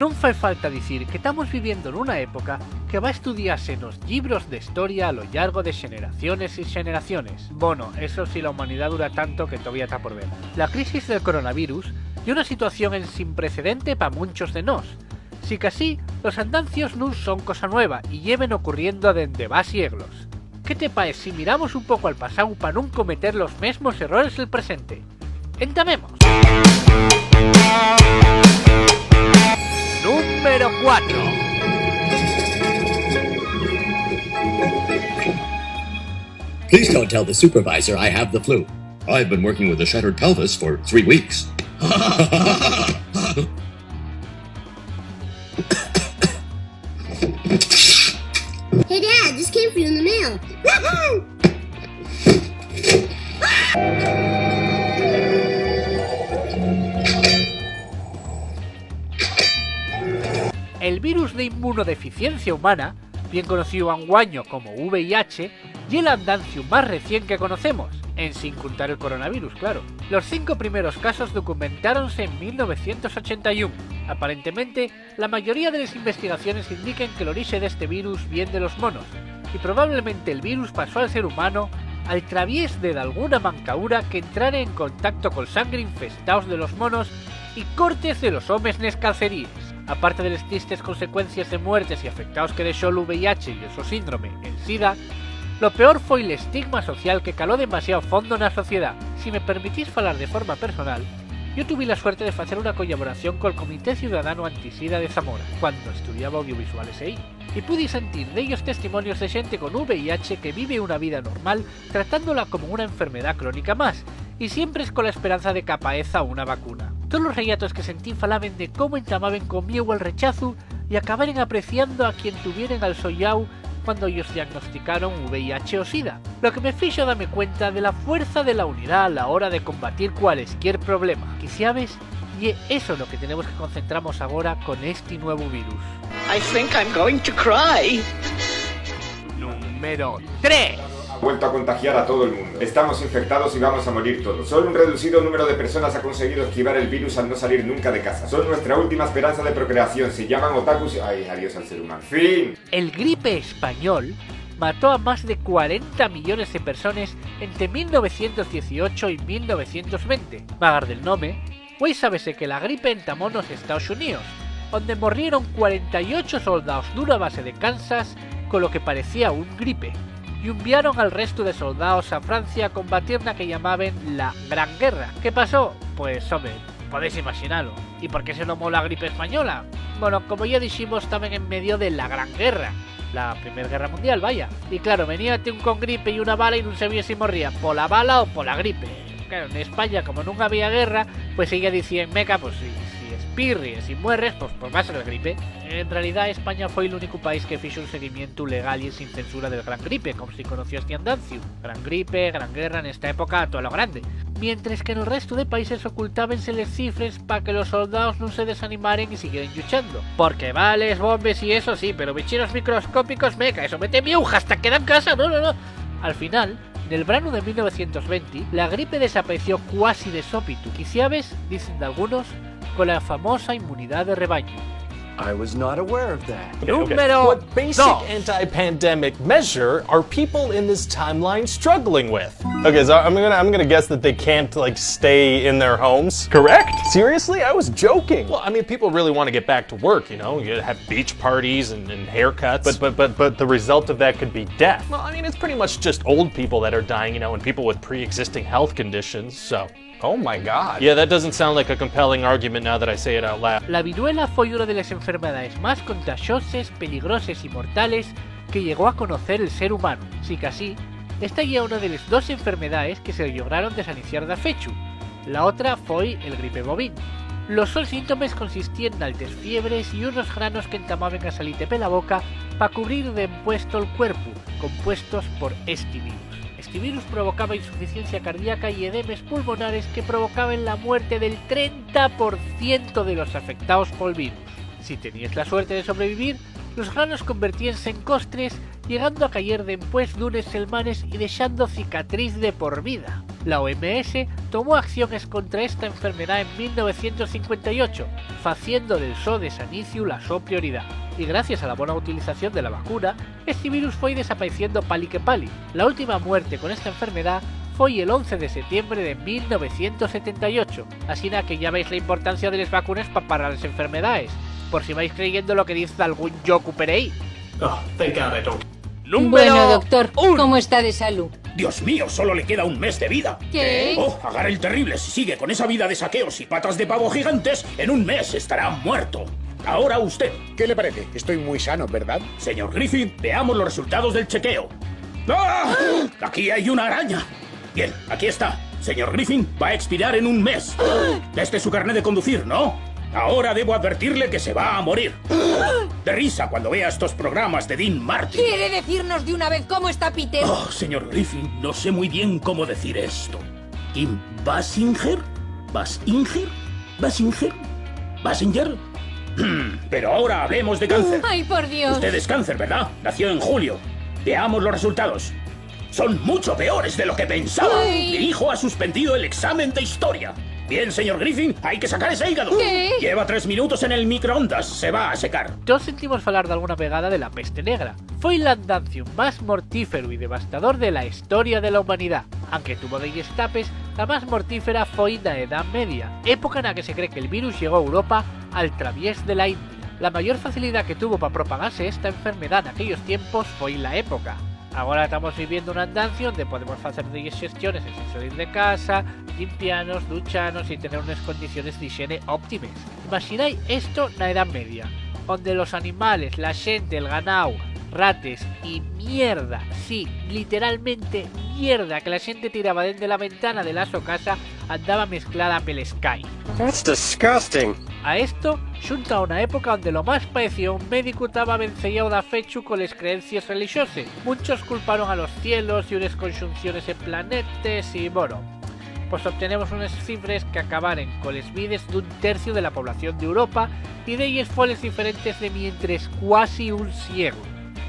Non fai falta dicir que estamos viviendo nunha época que va a estudiarse nos libros de historia a lo largo de generaciones y generaciones. Bueno, eso si la humanidad dura tanto que todavía está por ver. La crisis del coronavirus y una situación sin precedente para muchos de nos. Si que así, los andancios non son cosa nueva y lleven ocurriendo dende va siglos. ¿Qué te parece si miramos un poco al pasado para no cometer los mismos errores del presente? Entamemos. Número 4. Please don't tell the supervisor I have the flu. I've been working with a shattered pelvis for 3 weeks. Hey Dad, this came for you in the mail. El virus de inmunodeficiencia humana, bien conocido anguaño como VIH, y el andancio más recién que conocemos, en sin contar el coronavirus, claro. Los 5 primeros casos documentáronse en 1981. Aparentemente, la mayoría de las investigaciones indican que el origen de este virus viene de los monos, y probablemente el virus pasó al ser humano al través de alguna mancaura que entrara en contacto con sangre infestados de los monos y cortes de los homes nes calceríes. Aparte de las tristes consecuencias de muertes y afectados que dejó el VIH y el síndrome en SIDA, lo peor fue el estigma social que caló demasiado fondo en la sociedad. Si me permitís falar de forma personal, yo tuve la suerte de hacer una colaboración con el Comité Ciudadano Antisida de Zamora, cuando estudiaba audiovisuales ahí, y pude sentir de ellos testimonios de gente con VIH que vive una vida normal tratándola como una enfermedad crónica más, y siempre es con la esperanza de que aparezca una vacuna. Todos los relatos que sentí falaban de cómo entamaban con miedo al rechazo y acabaren apreciando a quien tuvieran al sollau cuando ellos diagnosticaron VIH o SIDA, lo que me fijo darme cuenta de la fuerza de la unidad a la hora de combatir cualesquier problema. Quizás y eso es lo que tenemos que concentrarnos ahora con este nuevo virus. I think I'm going to cry. Número 3. Vuelto a contagiar a todo el mundo. Estamos infectados y vamos a morir todos. Solo un reducido número de personas ha conseguido esquivar el virus al no salir nunca de casa. Son nuestra última esperanza de procreación. Se llaman otakus. Ay, adiós al ser humano. Fin. El gripe español mató a más de 40 millones de personas entre 1918 y 1920. Vagar del nome, pues sábese que la gripe entamó en los Estados Unidos, donde murieron 48 soldados de una base de Kansas con lo que parecía un gripe, y enviaron al resto de soldados a Francia a combatir la que llamaban la Gran Guerra. ¿Qué pasó? Pues hombre, podéis imaginarlo. ¿Y por qué se nombró la gripe española? Bueno, como ya dijimos, estaban en medio de la Gran Guerra, la Primera Guerra Mundial, vaya. Y claro, veníate un con gripe y una bala y no sabía si moría por la bala o por la gripe. Claro, en España, como nunca había guerra, pues ella decía en Meca, pues si espirries y mueres, pues va a ser la gripe. En realidad, España fue el único país que hizo un seguimiento legal y sin censura del Gran Gripe, como si conocía este andancio. Gran Gripe, Gran Guerra, en esta época, todo lo grande. Mientras que en el resto de países ocultábanse las cifras para que los soldados no se desanimaren y siguieran luchando. Porque vales, bombes y eso sí, pero bichinos microscópicos, meca, eso mete miuja hasta que dan casa, no. Al final, en el verano de 1920, la gripe desapareció cuasi de sópitu. Quizás, dicen de algunos, con la famosa inmunidad de rebaño. I was not aware of that. Número What basic 2. anti-pandemic measure are people in this timeline struggling with? Okay, so I'm gonna guess that they can't like stay in their homes. Correct? Seriously? I was joking. Well, I mean, people really want to get back to work, you know, you have beach parties and haircuts, but the result of that could be death. Well, I mean, it's pretty much just old people that are dying, you know, and people with pre-existing health conditions, so. Oh my god. Yeah, that doesn't sound like a compelling argument now that I say it out loud. La viruela fue una de las enfermedades más contagiosas, peligrosas y mortales que llegó a conocer el ser humano. Sí que así, esta ya una de las 2 enfermedades que se lograron desaniciar de fechu. La otra fue el gripe bovino. Los síntomas consistían en altas fiebres y unos granos que entamaban a salirte por la boca para cubrir de impuesto el cuerpo, compuestos por este virus. Este virus provocaba insuficiencia cardíaca y edemas pulmonares que provocaban la muerte del 30% de los afectados por el virus. Si tenías la suerte de sobrevivir, los granos convertíanse en costres, llegando a caer después de unas semanas y dejando cicatriz de por vida. La OMS tomó acciones contra esta enfermedad en 1958, haciendo del zoo de Saniciu la su prioridad. Y gracias a la buena utilización de la vacuna, este virus fue desapareciendo pali que pali. La última muerte con esta enfermedad fue el 11 de septiembre de 1978, así que ya veis la importancia de las vacunas para parar las enfermedades, por si vais creyendo lo que dice algún yoku perei. Bueno, doctor, ¿cómo está de salud? Dios mío, solo le queda un mes de vida. ¿Qué? Oh, Agar el Terrible, si sigue con esa vida de saqueos y patas de pavo gigantes, en un mes estará muerto. Ahora usted. ¿Qué le parece? Estoy muy sano, ¿verdad? Señor Griffin, veamos los resultados del chequeo. ¡Ah! Aquí hay una araña. Bien, aquí está. Señor Griffin, va a expirar en un mes. Este es su carnet de conducir, ¿no? Ahora debo advertirle que se va a morir. De risa cuando vea estos programas de Dean Martin. ¿Quiere decirnos de una vez cómo está Peter? Oh, señor Griffin, no sé muy bien cómo decir esto. ¿Kim Basinger? ¿Basinger? ¿Basinger? ¿Basinger? Pero ahora hablemos de cáncer. ¡Ay, por Dios! Usted es cáncer, ¿verdad? Nació en julio. Veamos los resultados. Son mucho peores de lo que pensaba. Ay. Mi hijo ha suspendido el examen de historia. Bien, señor Griffin, hay que sacar ese hígado. ¿Qué? Lleva 3 minutos en el microondas, se va a secar. Todos sentimos hablar de alguna pegada de la peste negra. Fue el andancium más mortífero y devastador de la historia de la humanidad. Aunque tuvo de tapes, la más mortífera fue la Edad Media, época en la que se cree que el virus llegó a Europa al través de la India. La mayor facilidad que tuvo para propagarse esta enfermedad en aquellos tiempos fue la época. Ahora estamos viviendo un andancio donde podemos hacer digestiones sin salir de casa, limpiarnos, ducharnos y tener unas condiciones de higiene óptimas. Imagináis esto en la Edad Media, donde los animales, la gente, el ganado, rates y mierda, sí, literalmente mierda que la gente tiraba desde la ventana de la su casa andaba mezclada pel sky. That's disgusting. A esto xunta una época donde lo más parecía un médico estaba vencellado da fechu con las creencias religiosas. Muchos culparon a los cielos y unas conjunciones en planetes y bueno, pues obtenemos unas cifras que acabaren con las vidas de un tercio de la población de Europa y de ellas foles diferentes de mientras casi un ciego.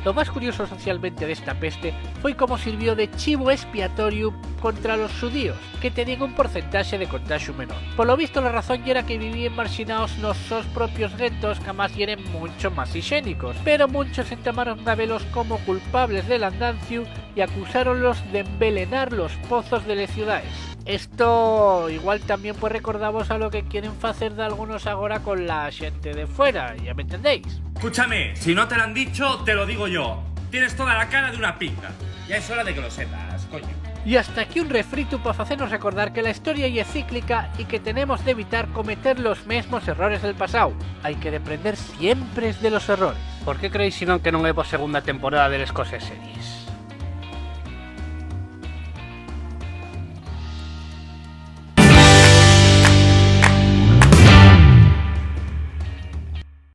Lo más curioso socialmente de esta peste fue cómo sirvió de chivo expiatorio contra los judíos, que tenían un porcentaje de contagio menor. Por lo visto la razón era que vivían marginados los sus propios guetos que más eran mucho más higiénicos, pero muchos entamaron a verlos como culpables del andancio y acusáronlos de envenenar los pozos de las ciudades. Esto igual también pues recordamos a lo que quieren hacer de algunos ahora con la gente de fuera, ¿ya me entendéis? Escúchame, si no te lo han dicho, te lo digo yo. Tienes toda la cara de una pinga. Ya es hora de que lo sepas, coño. Y hasta aquí un refrito para hacernos recordar que la historia es cíclica y que tenemos de evitar cometer los mismos errores del pasado. Hay que aprender siempre de los errores. Por que creéis, senón, que non é por segunda temporada de las cosas series?